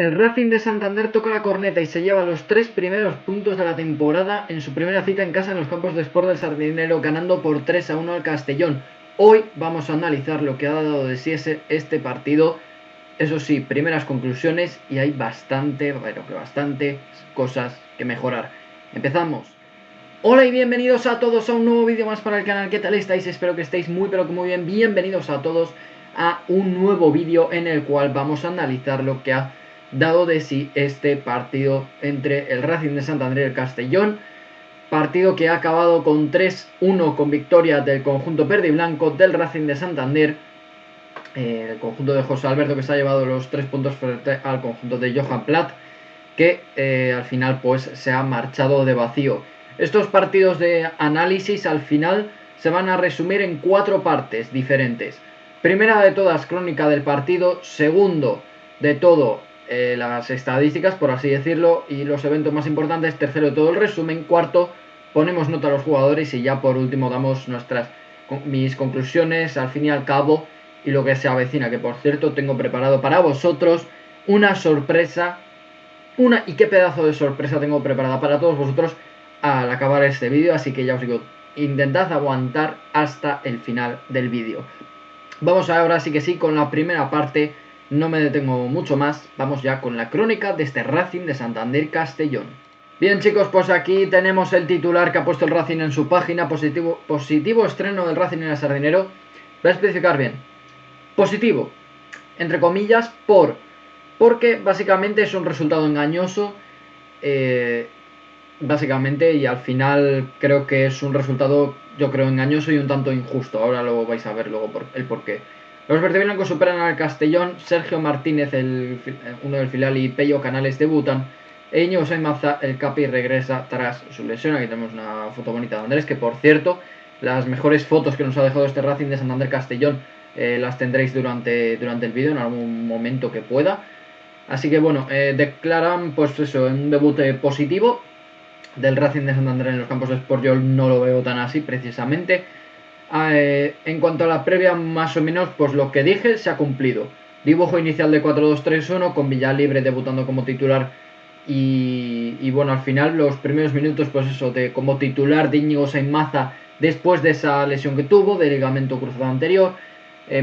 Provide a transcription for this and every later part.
El Racing de Santander toca la corneta y se lleva los 3 primeros puntos de la temporada en su primera cita en casa en los campos de Sport del Sardinero, ganando por 3-1 al Castellón. Hoy vamos a analizar lo que ha dado de sí este partido. Eso sí, primeras conclusiones y hay bastantes cosas que mejorar. Empezamos. Hola y bienvenidos a todos a un nuevo vídeo más para el canal. ¿Qué tal estáis? Espero que estéis muy bien. Bienvenidos a todos a un nuevo vídeo en el cual vamos a analizar lo que ha dado de sí este partido entre el Racing de Santander y el Castellón. Partido que ha acabado con 3-1 con victoria del conjunto verde y blanco del Racing de Santander. El conjunto de José Alberto, que se ha llevado los 3 puntos frente al conjunto de Johan Platt, que al final pues se ha marchado de vacío. Estos partidos de análisis al final se van a resumir en 4 partes diferentes. Primera de todas, crónica del partido. Segundo de todo, las estadísticas, por así decirlo, y los eventos más importantes. Tercero de todo, el resumen. Cuarto, ponemos nota a los jugadores. Y ya por último damos mis conclusiones al fin y al cabo y lo que se avecina, que por cierto tengo preparado para vosotros una sorpresa. Y qué pedazo de sorpresa tengo preparada para todos vosotros al acabar este vídeo, así que ya os digo, intentad aguantar hasta el final del vídeo. Vamos ahora sí que sí con la primera parte, no me detengo mucho más, vamos ya con la crónica de este Racing de Santander Castellón. Bien chicos, pues aquí tenemos el titular que ha puesto el Racing en su página. Positivo estreno del Racing en el Sardinero. Voy a especificar bien. Positivo, entre comillas, porque básicamente es un resultado engañoso, básicamente, y al final creo que es un resultado, yo creo, engañoso y un tanto injusto. Ahora lo vais a ver luego el porqué. Los verdeblancos superan al Castellón. Sergio Martínez, uno del filial, y Pello Canales debutan. E Íñigo Sainz, el Capi, regresa tras su lesión. Aquí tenemos una foto bonita de Andrés, que por cierto, las mejores fotos que nos ha dejado este Racing de Santander Castellón las tendréis durante el vídeo en algún momento que pueda. Así que bueno, declaran pues eso, un debut positivo del Racing de Santander en los campos de Sport. Yo no lo veo tan así precisamente. En cuanto a la previa, más o menos, pues lo que dije se ha cumplido. Dibujo inicial de 4-2-3-1 con Villalibre debutando como titular. Y bueno, al final los primeros minutos, pues eso, como titular de Íñigo Sainz después de esa lesión que tuvo, de ligamento cruzado anterior.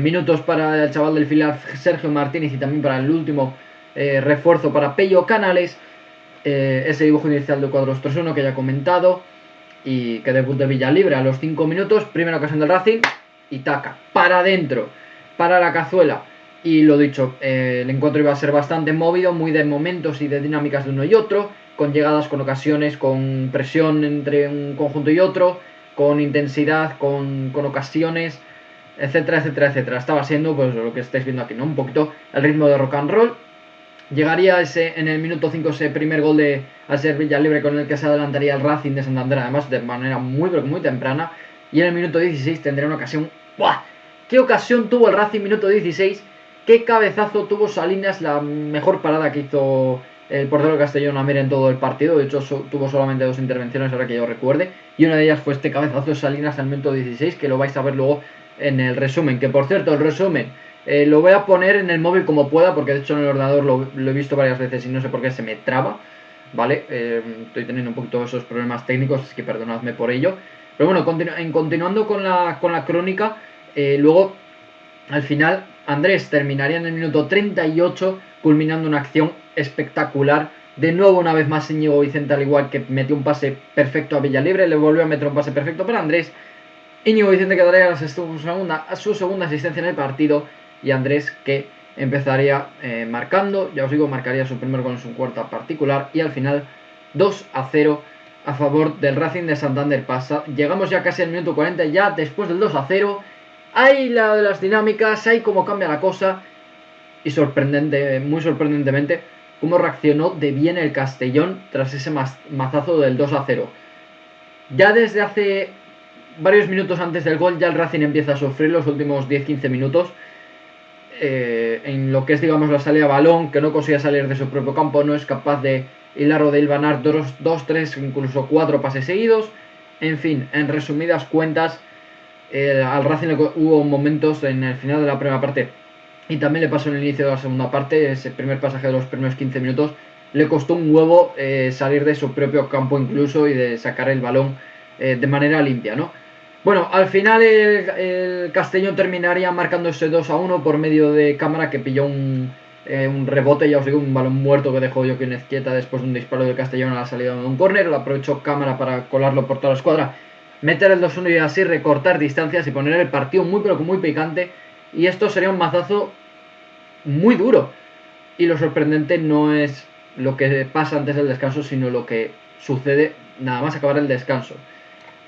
Minutos para el chaval del filial Sergio Martínez y también para el último refuerzo para Pello Canales. Ese dibujo inicial de 4-2-3-1 que ya he comentado. Y que debut de Villalibre a los 5 minutos, primera ocasión del Racing y taca, para adentro, para la cazuela. Y lo dicho, el encuentro iba a ser bastante movido, muy de momentos y de dinámicas de uno y otro, con llegadas, con ocasiones, con presión entre un conjunto y otro, con intensidad, con ocasiones, etcétera. Estaba siendo pues lo que estáis viendo aquí, ¿no? Un poquito el ritmo de rock and roll. Llegaría en el minuto 5 ese primer gol de Asier Villalibre, con el que se adelantaría el Racing de Santander, además de manera muy temprana. Y en el minuto 16 tendría una ocasión. ¡Buah! ¿Qué ocasión tuvo el Racing minuto 16? ¿Qué cabezazo tuvo Salinas? La mejor parada que hizo el portero de Castellón Amir en todo el partido. De hecho tuvo solamente 2 intervenciones ahora que yo recuerde, y una de ellas fue este cabezazo de Salinas al minuto 16, que lo vais a ver luego en el resumen. Que por cierto, el resumen lo voy a poner en el móvil como pueda, porque de hecho en el ordenador lo he visto varias veces y no sé por qué se me traba, ¿vale? Estoy teniendo un poquito esos problemas técnicos, así que perdonadme por ello. Pero bueno, continuando con la crónica, luego al final Andrés terminaría en el minuto 38 culminando una acción espectacular. De nuevo, una vez más, Íñigo Vicente, al igual que metió un pase perfecto a Villalibre, le volvió a meter un pase perfecto para Andrés. Íñigo Vicente quedaría a su segunda asistencia en el partido, y Andrés, que empezaría marcando, ya os digo, marcaría su primer gol en su cuarta particular, y al final 2-0 a favor del Racing de Santander. Llegamos ya casi al minuto 40, ya después del 2-0. Ahí las dinámicas, ahí cómo cambia la cosa, y muy sorprendentemente, cómo reaccionó de bien el Castellón tras ese mazazo del 2-0. Ya desde hace varios minutos antes del gol, ya el Racing empieza a sufrir los últimos 10-15 minutos. En lo que es, digamos, la salida a balón, que no consigue salir de su propio campo, no es capaz de hilar o de hilvanar 2, 3, incluso 4 pases seguidos. En fin, en resumidas cuentas, al Racing hubo momentos en el final de la primera parte Y también le pasó en el inicio de la segunda parte, ese primer pasaje de los primeros 15 minutos, le costó un huevo salir de su propio campo incluso y de sacar el balón de manera limpia, ¿no? Bueno, al final el Castellón terminaría marcándose 2-1 por medio de Cámara, que pilló un rebote, ya os digo, un balón muerto que dejó Joaquín Ezquieta después de un disparo del Castellón a la salida de un córner. Lo aprovechó Cámara para colarlo por toda la escuadra, meter el 2-1 y así recortar distancias y poner el partido muy pero muy picante. Y esto sería un mazazo muy duro. Y lo sorprendente no es lo que pasa antes del descanso, sino lo que sucede nada más acabar el descanso.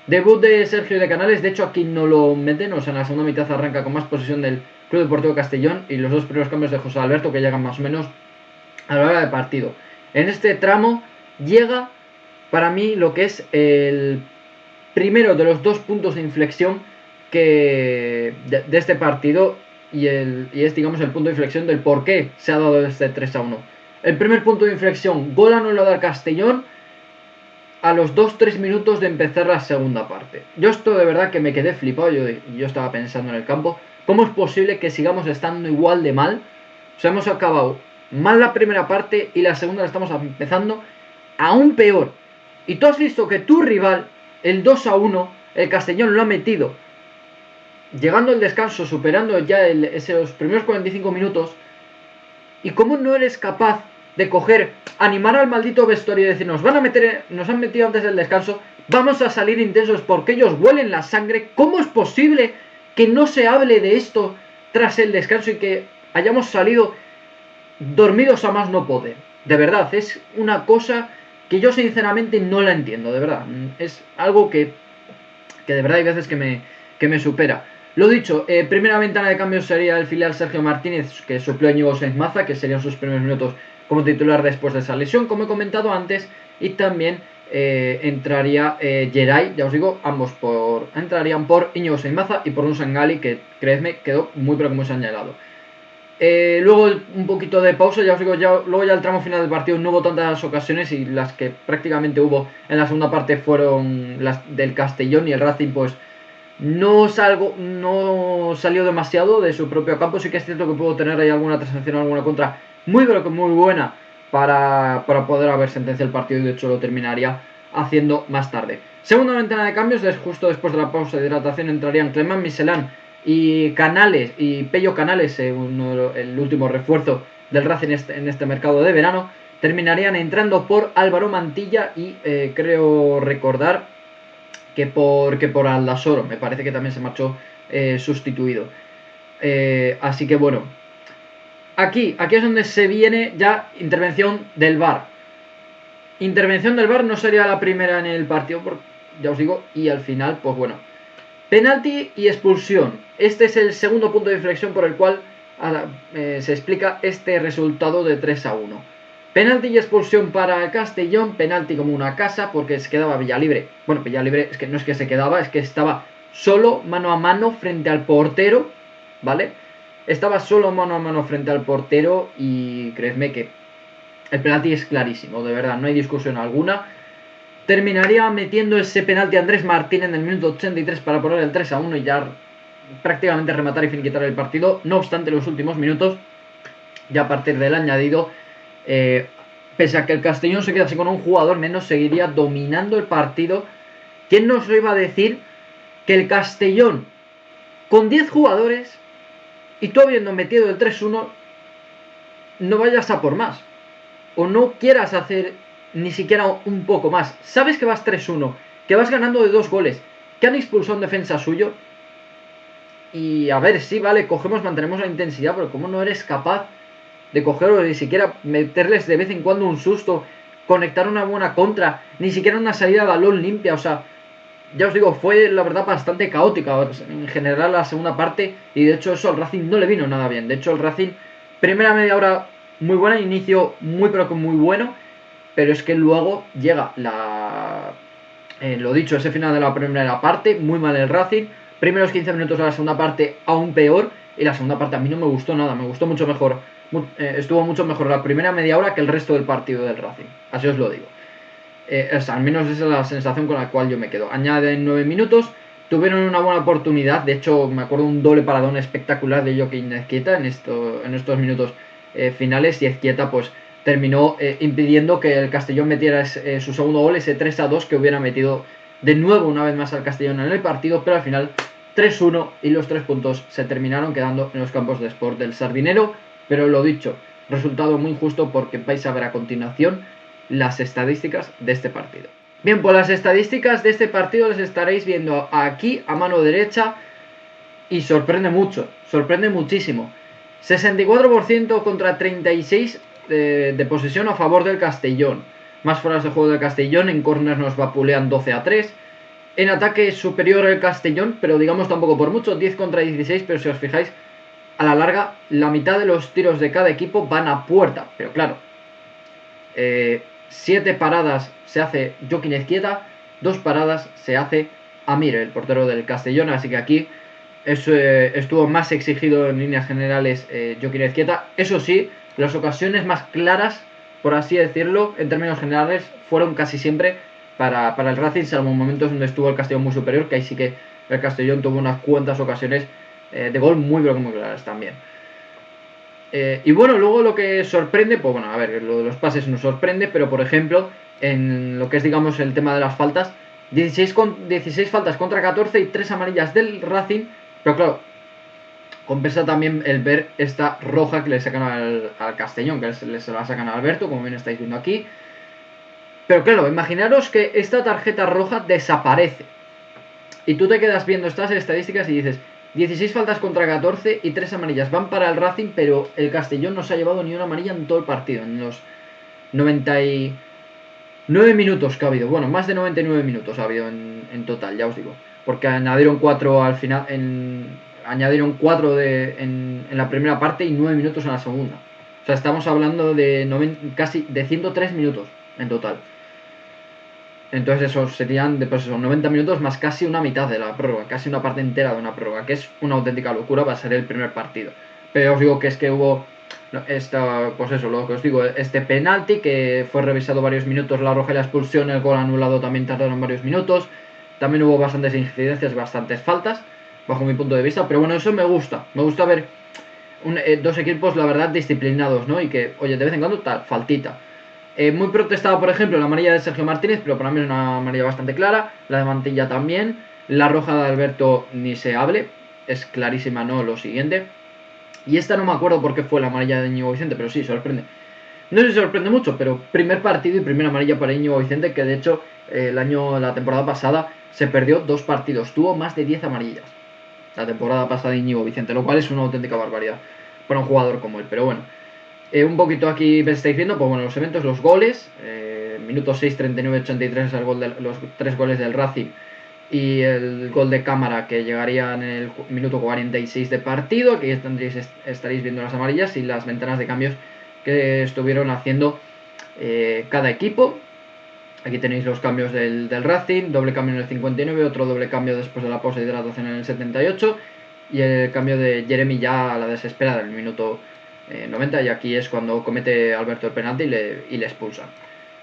Debut de Sergio de Canales, de hecho aquí no lo meten, o sea, en la segunda mitad arranca con más posesión del Club Deportivo Castellón y los dos primeros cambios de José Alberto, que llegan más o menos a la hora de partido. En este tramo llega para mí lo que es el primero de los 2 puntos de inflexión de este partido y es, digamos, el punto de inflexión del por qué se ha dado este 3-1. El primer punto de inflexión, gol anulado al Castellón a los 2-3 minutos de empezar la segunda parte. Yo esto de verdad que me quedé flipado, yo estaba pensando en el campo, ¿cómo es posible que sigamos estando igual de mal? O sea, hemos acabado mal la primera parte y la segunda la estamos empezando aún peor. Y tú has visto que tu rival, el 2-1, el Castellón lo ha metido, llegando al descanso, superando ya esos primeros 45 minutos, y cómo no eres capaz de coger, animar al maldito vestuario y decir, nos han metido antes del descanso, vamos a salir intensos porque ellos huelen la sangre. ¿Cómo es posible que no se hable de esto tras el descanso y que hayamos salido dormidos a más no poder? De verdad, es una cosa que yo sinceramente no la entiendo, de verdad. Es algo que de verdad hay veces que me supera. Lo dicho, primera ventana de cambio sería el filial Sergio Martínez, que suplió a Íñigo Sainz Maza, que serían sus primeros minutos como titular después de esa lesión, como he comentado antes, y también entraría Geray, ya os digo, ambos entrarían por Íñigo Sainz Maza y por un Sangali que, creedme, quedó muy pero muy señalado. Luego un poquito de pausa, ya os digo, luego ya el tramo final del partido no hubo tantas ocasiones y las que prácticamente hubo en la segunda parte fueron las del Castellón y el Racing pues no salió demasiado de su propio campo. Sí que es cierto que pudo tener ahí alguna transacción, alguna contra muy pero que muy buena para poder haber sentenciado el partido y de hecho lo terminaría haciendo más tarde. Segunda ventana de cambios, justo después de la pausa de hidratación entrarían Clemán Miselán y Canales y Pello Canales, el último refuerzo del Racing en este mercado de verano, terminarían entrando por Álvaro Mantilla y creo recordar que por Aldasoro, me parece que también se marchó sustituido. Así que bueno, aquí es donde se viene ya intervención del VAR. Intervención del VAR no sería la primera en el partido, ya os digo, y al final, pues bueno, penalti y expulsión. Este es el segundo punto de inflexión por el cual se explica este resultado de 3-1. Penalti y expulsión para el Castellón, penalti como una casa porque se quedaba Villalibre. Bueno, Villalibre es que no es que se quedaba, es que estaba solo mano a mano frente al portero, ¿vale? Estaba solo mano a mano frente al portero y creedme que el penalti es clarísimo, de verdad, no hay discusión alguna. Terminaría metiendo ese penalti Andrés Martín en el minuto 83 para poner el 3-1 y ya prácticamente rematar y finiquitar el partido. No obstante, los últimos minutos, ya a partir del añadido, pese a que el Castellón se quedase con un jugador menos, seguiría dominando el partido. ¿Quién nos lo iba a decir que el Castellón, con 10 jugadores, y tú habiendo metido el 3-1, no vayas a por más? O no quieras hacer ni siquiera un poco más. Sabes que vas 3-1, que vas ganando de 2 goles, que han expulsado un defensa suyo. Y a ver, sí, vale, mantenemos la intensidad, pero ¿cómo no eres capaz de cogerlo, ni siquiera meterles de vez en cuando un susto, conectar una buena contra, ni siquiera una salida de balón limpia? O sea, ya os digo, fue la verdad bastante caótica en general la segunda parte y de hecho eso al Racing no le vino nada bien. De hecho el Racing, primera media hora muy buena, inicio muy pero que muy bueno, pero es que luego llega lo dicho, ese final de la primera parte, muy mal el Racing, primeros 15 minutos de la segunda parte aún peor y la segunda parte a mí no me gustó nada, me gustó mucho mejor, estuvo mucho mejor la primera media hora que el resto del partido del Racing, así os lo digo. Al menos esa es la sensación con la cual yo me quedo. Añaden 9 minutos, tuvieron una buena oportunidad. De hecho, me acuerdo un doble paradón espectacular de Jokin Ezquieta en estos minutos finales, y Ezquieta pues terminó impidiendo que el Castellón metiera su segundo gol, ese 3-2 que hubiera metido de nuevo una vez más al Castellón en el partido, pero al final 3-1 y los 3 puntos se terminaron quedando en los campos de Sport del Sardinero. Pero lo dicho, resultado muy injusto, porque vais a ver a continuación las estadísticas de este partido. Bien, pues las estadísticas de este partido las estaréis viendo aquí a mano derecha, y sorprende mucho, sorprende muchísimo. 64% contra 36% de posesión a favor del Castellón. Más fueras de juego del Castellón, en córner nos vapulean 12-3. En ataque es superior el Castellón, pero digamos tampoco por mucho, 10 contra 16, pero si os fijáis, a la larga, la mitad de los tiros de cada equipo van a puerta. Pero claro, 7 paradas se hace Jokin Ezquieta, 2 paradas se hace Amir, el portero del Castellón. Así que aquí estuvo más exigido en líneas generales Jokin Ezquieta. Eso sí, las ocasiones más claras, por así decirlo, en términos generales, fueron casi siempre para el Racing, salvo momentos donde estuvo el Castellón muy superior, que ahí sí que el Castellón tuvo unas cuantas ocasiones de gol muy claras también. Y bueno, luego lo que sorprende, pues bueno, a ver, lo de los pases nos sorprende, pero por ejemplo, en lo que es, digamos, el tema de las faltas, 16 faltas contra 14 y 3 amarillas del Racing, pero claro, compensa también el ver esta roja que le sacan al Castellón, que se la sacan a Alberto, como bien estáis viendo aquí. Pero claro, imaginaros que esta tarjeta roja desaparece y tú te quedas viendo estas estadísticas y dices: 16 faltas contra 14 y 3 amarillas van para el Racing, pero el Castellón no se ha llevado ni una amarilla en todo el partido, en los 99 minutos que ha habido. Bueno, más de 99 minutos ha habido en total, ya os digo, porque añadieron 4 al final, añadieron 4 en la primera parte y 9 minutos en la segunda. O sea, estamos hablando de casi de 103 minutos en total. Entonces esos serían pues 90 minutos más casi una mitad de la prórroga, casi una parte entera de una prórroga, que es una auténtica locura. Va a ser el primer partido. Pero os digo que es que hubo pues eso, lo que os digo, este penalti que fue revisado varios minutos, la roja y la expulsión, el gol anulado también tardaron varios minutos. También hubo bastantes incidencias, bastantes faltas, bajo mi punto de vista. Pero bueno, eso me gusta ver dos equipos, la verdad, disciplinados, ¿no? Y que, oye, de vez en cuando tal, faltita. Muy protestada, por ejemplo, la amarilla de Sergio Martínez, pero para mí es una amarilla bastante clara. La de Mantilla también. La roja de Alberto ni se hable, es clarísima, ¿no? Lo siguiente. Y esta no me acuerdo por qué fue la amarilla de Íñigo Vicente, pero sí, sorprende. No sé si sorprende mucho, pero primer partido y primera amarilla para Íñigo Vicente, que de hecho la temporada pasada se perdió 2 partidos. Tuvo más de 10 amarillas la temporada pasada Íñigo Vicente, lo cual es una auténtica barbaridad para un jugador como él. Pero bueno, un poquito aquí estáis viendo, pues bueno, los eventos, los goles. Minutos 6, 39, 83, los 3 goles del Racing y el gol de Cámara, que llegaría en el minuto 46 de partido. Aquí estaréis viendo las amarillas y las ventanas de cambios que estuvieron haciendo cada equipo. Aquí tenéis los cambios del Racing: doble cambio en el 59, otro doble cambio después de la pausa de hidratación en el 78, y el cambio de Jeremy ya a la desesperada en el minuto 90, y aquí es cuando comete Alberto el penalti y le expulsan.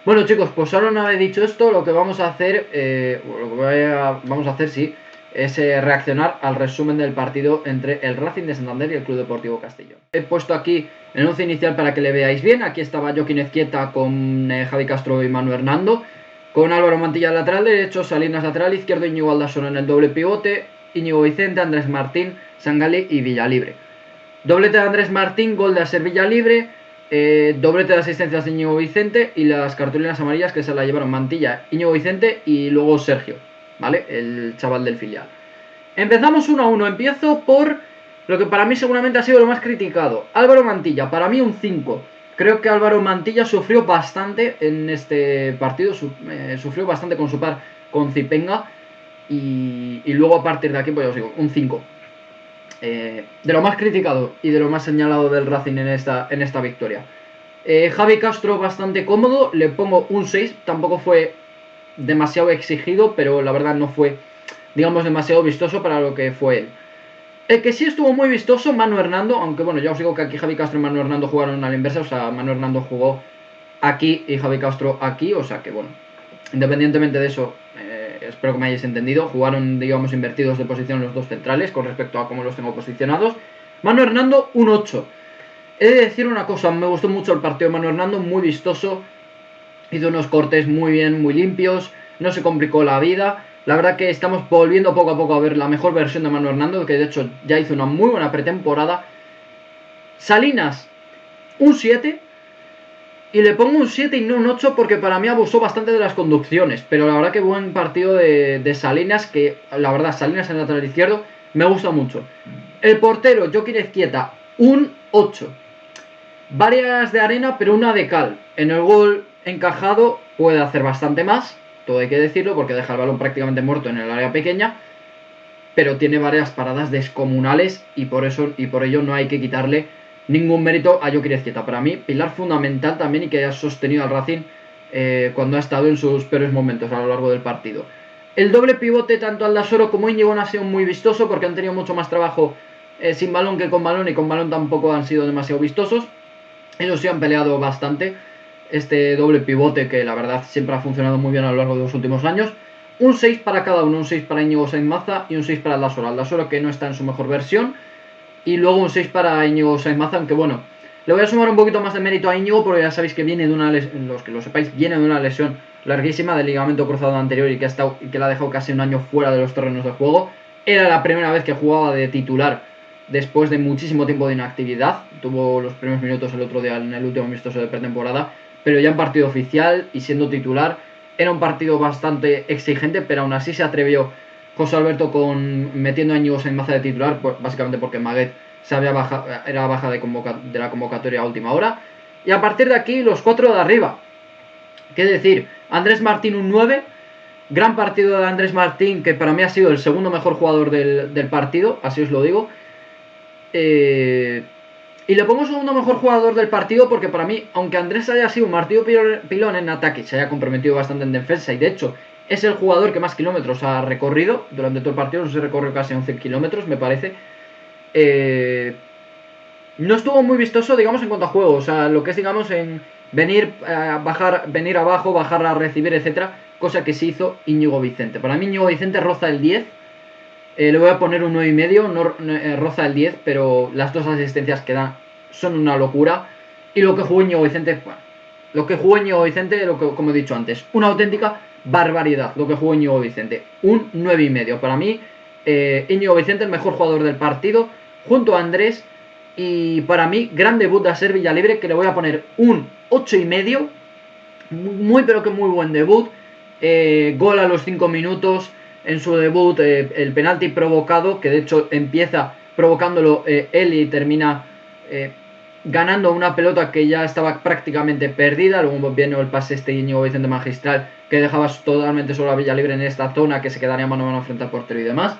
Bueno, chicos, pues ahora una vez dicho esto, lo que vamos a hacer, sí, es reaccionar al resumen del partido entre el Racing de Santander y el Club Deportivo Castellón. He puesto aquí el once inicial para que le veáis bien. Aquí estaba Jokin Ezquieta con Javi Castro y Manu Hernando, con Álvaro Mantilla lateral derecho, Salinas lateral izquierdo, Íñigo Aldasoro en el doble pivote, Íñigo Vicente, Andrés Martín, Sangali y Villalibre. Doblete de Andrés Martín, gol de Aser Villalibre, doblete de asistencias de Íñigo Vicente, y las cartulinas amarillas que se la llevaron Mantilla, Íñigo Vicente y luego Sergio, ¿vale? El chaval del filial. Empezamos 1-1, empiezo por lo que para mí seguramente ha sido lo más criticado. Álvaro Mantilla, para mí un 5. Creo que Álvaro Mantilla sufrió bastante en este partido, sufrió bastante con su par con Zipenga, y luego a partir de aquí pues os digo, un 5. De lo más criticado y de lo más señalado del Racing en esta victoria. Javi Castro bastante cómodo, le pongo un 6, tampoco fue demasiado exigido, pero la verdad no fue, digamos, demasiado vistoso para lo que fue él. El que sí estuvo muy vistoso, Manu Hernando, aunque bueno, ya os digo que aquí Javi Castro y Manu Hernando jugaron a la inversa, o sea, Manu Hernando jugó aquí y Javi Castro aquí, o sea que bueno, independientemente de eso, espero que me hayáis entendido. Jugaron, digamos, invertidos de posición los dos centrales con respecto a cómo los tengo posicionados. Manu Hernando, un 8. He de decir una cosa, me gustó mucho el partido de Manu Hernando, muy vistoso. Hizo unos cortes muy bien, muy limpios, no se complicó la vida. La verdad que estamos volviendo poco a poco a ver la mejor versión de Manu Hernando, que de hecho ya hizo una muy buena pretemporada. Salinas, un 7. Y le pongo un 7 y no un 8 porque para mí abusó bastante de las conducciones. Pero la verdad que buen partido de Salinas, que la verdad Salinas en el lateral izquierdo me gusta mucho. El portero, Joker Ezquieta, un 8. Varias de arena, pero una de cal. En el gol encajado puede hacer bastante más, todo hay que decirlo, porque deja el balón prácticamente muerto en el área pequeña. Pero tiene varias paradas descomunales y por ello no hay que quitarle ningún mérito a Joker Ezquieta. Para mí, pilar fundamental también y que haya sostenido al Racing cuando ha estado en sus peores momentos a lo largo del partido. El doble pivote, tanto Aldasoro como Íñigo, no ha sido muy vistoso porque han tenido mucho más trabajo sin balón que con balón, y con balón tampoco han sido demasiado vistosos. Ellos sí han peleado bastante este doble pivote que la verdad siempre ha funcionado muy bien a lo largo de los últimos años. Un 6 para cada uno, un 6 para Íñigo Sainz Maza y un 6 para Aldasoro. Aldasoro que no está en su mejor versión. Y luego un 6 para Íñigo Sainz Maza, aunque bueno, le voy a sumar un poquito más de mérito a Íñigo porque ya sabéis que viene de una lesión, los que lo sepáis, viene de una lesión larguísima del ligamento cruzado anterior y que la ha dejado casi un año fuera de los terrenos de juego. Era la primera vez que jugaba de titular después de muchísimo tiempo de inactividad. Tuvo los primeros minutos el otro día en el último amistoso de pretemporada, pero ya en partido oficial y siendo titular. Era un partido bastante exigente, pero aún así se atrevió José Alberto metiendo a Íñigo Sainz Maza de titular, básicamente porque Maguet era baja de la convocatoria a última hora. Y a partir de aquí, los 4 de arriba. ¿Qué decir? Andrés Martín, un 9. Gran partido de Andrés Martín, que para mí ha sido el segundo mejor jugador del partido, así os lo digo. Y le pongo segundo mejor jugador del partido porque para mí, aunque Andrés haya sido un martillo pilón en ataque, se haya comprometido bastante en defensa y de hecho es el jugador que más kilómetros ha recorrido durante todo el partido, no se recorrió casi 11 kilómetros me parece. No estuvo muy vistoso, digamos, en cuanto a juego, o sea, lo que es, digamos, en venir abajo, bajar a recibir, etcétera, cosa que se hizo Íñigo Vicente. Para mí Íñigo Vicente roza el 10. Le voy a poner un 9,5, no roza el 10, pero las dos asistencias que da son una locura. Y lo que jugó Íñigo Vicente, bueno, como he dicho antes, una auténtica barbaridad lo que jugó Íñigo Vicente. Un 9,5. Para mí, Íñigo Vicente el mejor jugador del partido, junto a Andrés. Y para mí, gran debut de Aser Villalibre, que le voy a poner un 8,5. Muy pero que muy buen debut. Gol a los 5 minutos. En su debut, el penalti provocado, que de hecho empieza provocándolo él y termina ganando una pelota que ya estaba prácticamente perdida. Luego viene el pase Íñigo Vicente magistral, que dejaba totalmente solo a Villalibre en esta zona, que se quedaría mano a mano frente al portero y demás.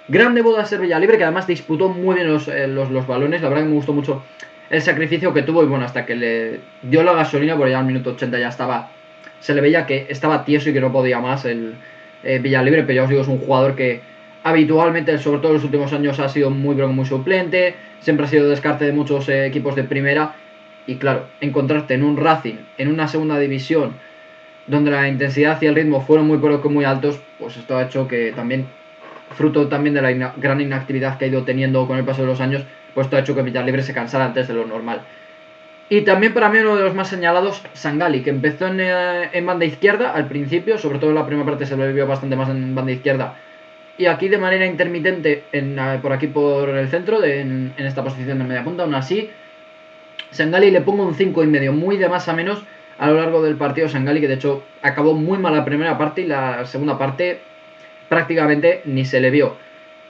Gran debut de Aser Villalibre, que además disputó muy bien los balones. La verdad que me gustó mucho el sacrificio que tuvo y bueno, hasta que le dio la gasolina, porque ya al minuto 80 ya se le veía que estaba tieso y que no podía más Villalibre, pero ya os digo, es un jugador que habitualmente, sobre todo en los últimos años, ha sido muy suplente, siempre ha sido descarte de muchos equipos de primera, y claro, encontrarte en un Racing, en una segunda división, donde la intensidad y el ritmo fueron muy altos, pues esto ha hecho que también, fruto también de la gran inactividad que ha ido teniendo con el paso de los años, pues esto ha hecho que Villalibre se cansara antes de lo normal. Y también para mí uno de los más señalados, Sangali, que empezó en banda izquierda al principio, sobre todo en la primera parte se le vio bastante más en banda izquierda. Y aquí de manera intermitente, por aquí por el centro, en esta posición de media punta, aún así, Sangali le pongo un 5,5, muy de más a menos a lo largo del partido. Sangali, que de hecho acabó muy mal la primera parte y la segunda parte prácticamente ni se le vio.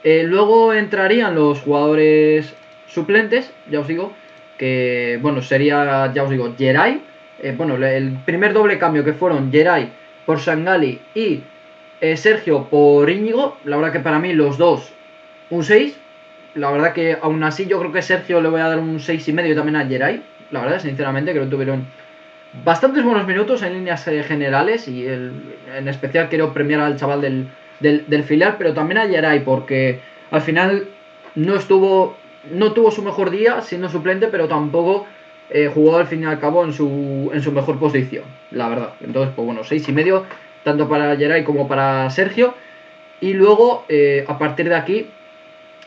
Luego entrarían los jugadores suplentes, ya os digo, que bueno, sería, ya os digo, Geray. Bueno, el primer doble cambio que fueron Geray por Sangali y Sergio por Íñigo. La verdad que para mí los dos un 6. La verdad que aún así yo creo que Sergio le voy a dar un 6,5 también a Geray. La verdad, sinceramente, creo que tuvieron bastantes buenos minutos en líneas generales y en especial quiero premiar al chaval del filial, pero también a Geray porque al final no tuvo su mejor día siendo suplente, pero tampoco jugó al fin y al cabo en su mejor posición, la verdad. Entonces, pues bueno, 6,5 tanto para Geray como para Sergio. Y luego, a partir de aquí,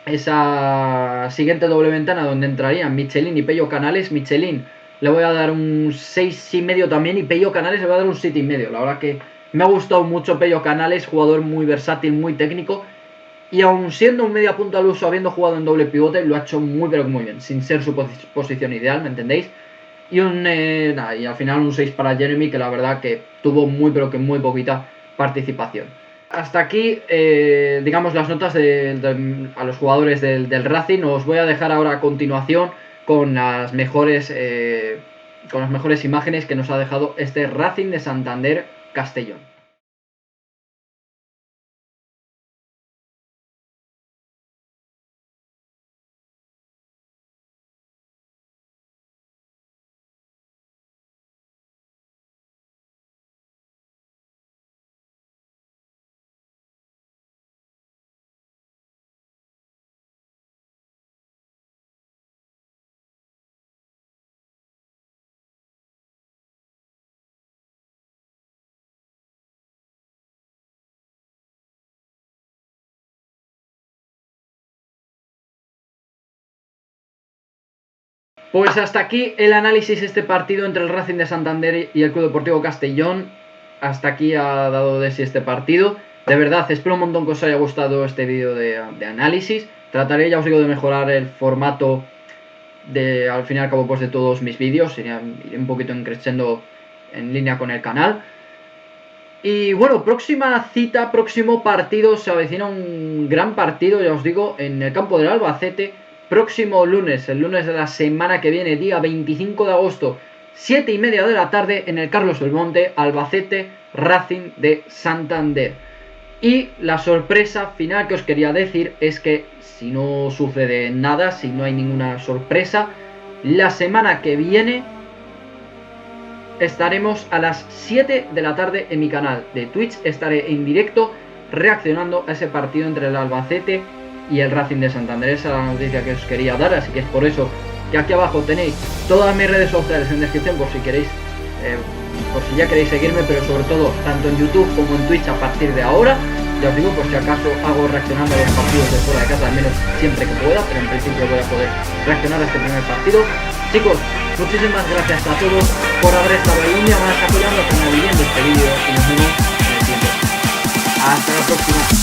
esa siguiente doble ventana donde entrarían Michelin y Pello Canales. Michelin le voy a dar un 6,5 también, y Pello Canales le voy a dar un 7,5. La verdad que me ha gustado mucho Pello Canales, jugador muy versátil, muy técnico, y aun siendo un media punta al uso, habiendo jugado en doble pivote, lo ha hecho muy pero muy bien, sin ser su posición ideal, ¿me entendéis? Y y al final un 6 para Jeremy, que la verdad que tuvo muy pero que muy poquita participación. Hasta aquí, digamos, las notas a los jugadores del Racing. Os voy a dejar ahora a continuación con las mejores imágenes que nos ha dejado este Racing de Santander Castellón. Pues hasta aquí el análisis de este partido entre el Racing de Santander y el Club Deportivo Castellón. Hasta aquí ha dado de sí este partido. De verdad, espero un montón que os haya gustado este vídeo de análisis. Trataré, ya os digo, de mejorar el formato al fin y al cabo, pues, de todos mis vídeos. Iré un poquito creciendo en línea con el canal. Y bueno, próxima cita, próximo partido. Se avecina un gran partido, ya os digo, en el campo del Albacete. Próximo lunes, el lunes de la semana que viene, día 25 de agosto, 7:30 de la tarde, en el Carlos Belmonte, Albacete, Racing de Santander. Y la sorpresa final que os quería decir es que, si no sucede nada, si no hay ninguna sorpresa, la semana que viene estaremos a las 7 de la tarde en mi canal de Twitch. Estaré en directo reaccionando a ese partido entre el Albacete y el Racing de Santander. Esa es la noticia que os quería dar, así que es por eso que aquí abajo tenéis todas mis redes sociales en descripción, por si queréis, por si ya queréis seguirme, pero sobre todo tanto en YouTube como en Twitch a partir de ahora. Ya os digo, por si acaso hago reaccionando a los partidos de fuera de casa, al menos siempre que pueda, pero en principio voy a poder reaccionar a este primer partido. Chicos, muchísimas gracias a todos por haber estado ahí un día más apoyando al canal y viendo este vídeo, y nos vemos en el siguiente. Hasta la próxima.